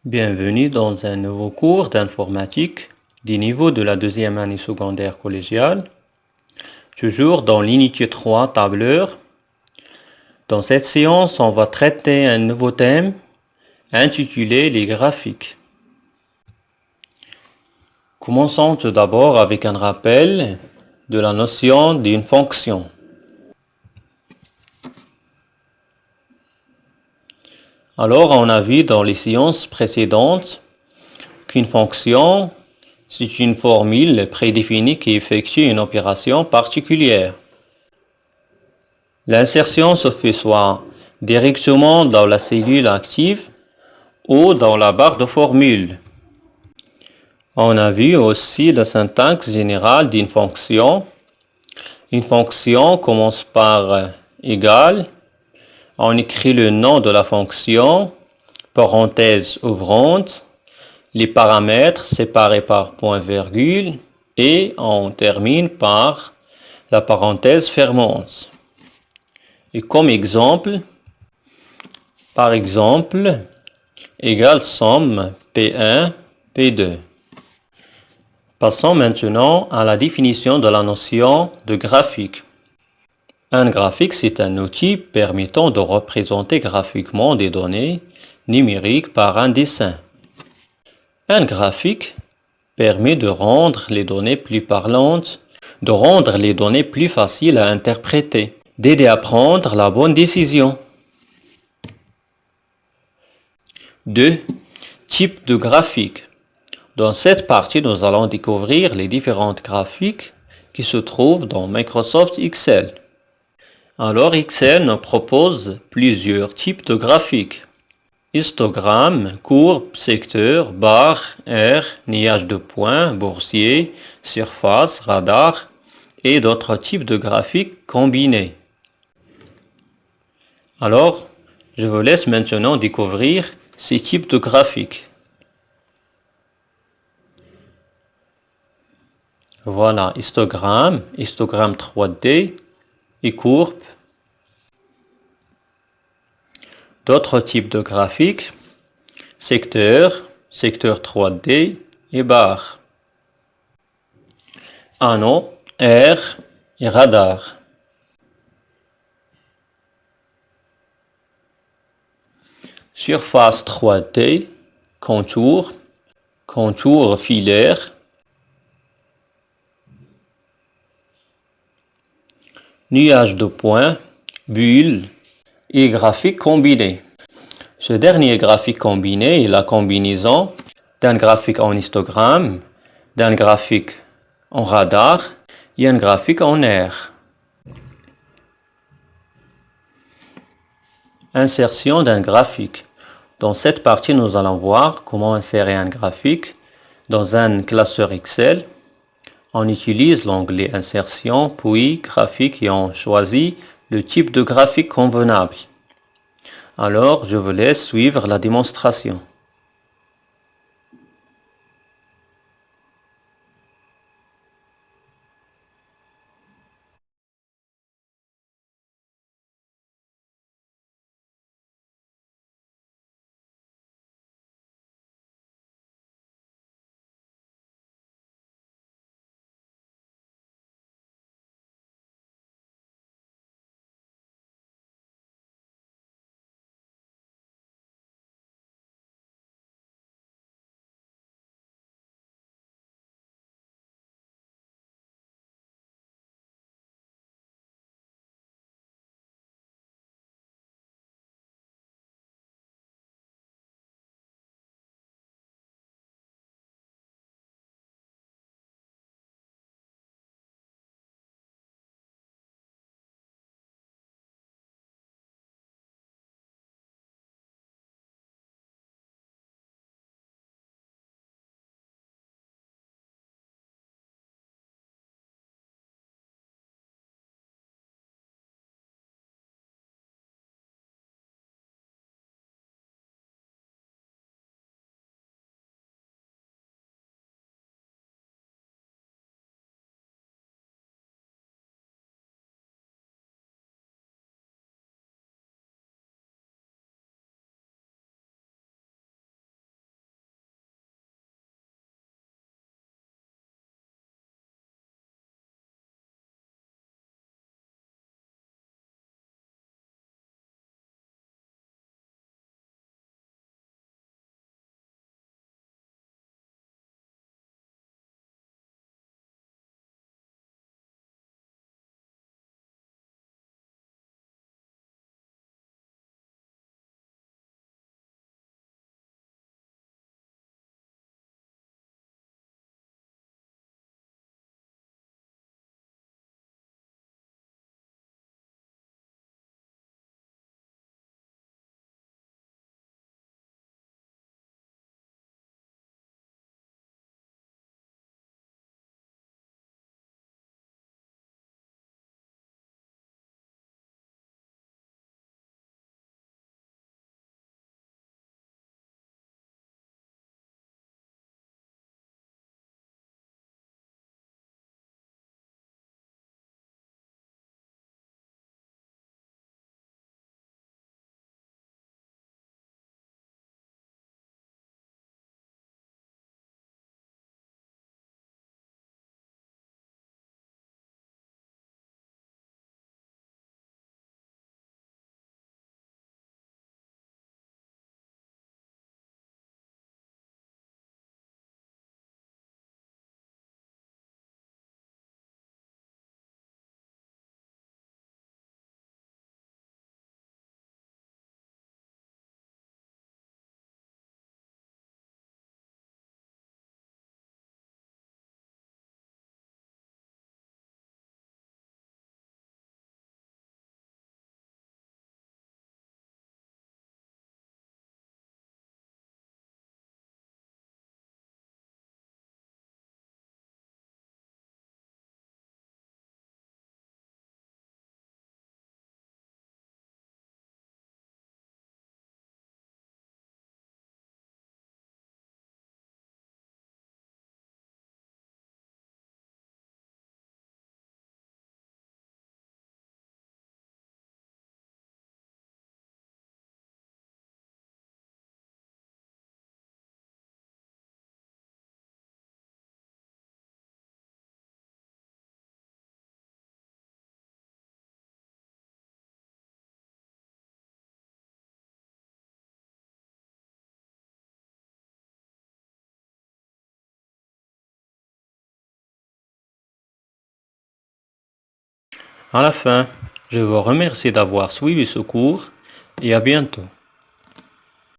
Bienvenue dans un nouveau cours d'informatique du niveau de la deuxième année secondaire collégiale, toujours dans l'unité 3 tableur. Dans cette séance, on va traiter un nouveau thème intitulé les graphiques. Commençons tout d'abord avec un rappel de la notion d'une fonction. Alors, on a vu dans les séances précédentes qu'une fonction, c'est une formule prédéfinie qui effectue une opération particulière. L'insertion se fait soit directement dans la cellule active ou dans la barre de formule. On a vu aussi la syntaxe générale d'une fonction. Une fonction commence par égal. On écrit le nom de la fonction, parenthèse ouvrante, les paramètres séparés par point-virgule et on termine par la parenthèse fermante. Et comme exemple, par exemple, égale somme P1, P2. Passons maintenant à la définition de la notion de graphique. Un graphique, c'est un outil permettant de représenter graphiquement des données numériques par un dessin. Un graphique permet de rendre les données plus parlantes, de rendre les données plus faciles à interpréter, d'aider à prendre la bonne décision. 2. Types de graphiques. Dans cette partie, nous allons découvrir les différentes graphiques qui se trouvent dans Microsoft Excel. Alors, Excel nous propose plusieurs types de graphiques. Histogramme, courbe, secteur, barre, aire, nuage de points, boursier, surface, radar et d'autres types de graphiques combinés. Alors, je vous laisse maintenant découvrir ces types de graphiques. Voilà, histogramme 3D et courbe. D'autres types de graphiques, secteur 3D et barre. Anneau, aire et radar. Surface 3D, contour filaire. Nuage de points, bulle et graphique combiné. Ce dernier graphique combiné est la combinaison d'un graphique en histogramme, d'un graphique en radar et un graphique en aire. Insertion d'un graphique. Dans cette partie, nous allons voir comment insérer un graphique dans un classeur Excel. On utilise l'onglet Insertion, puis Graphique et on choisit le type de graphique convenable. Alors, je vous laisse suivre la démonstration. À la fin, je vous remercie d'avoir suivi ce cours et à bientôt.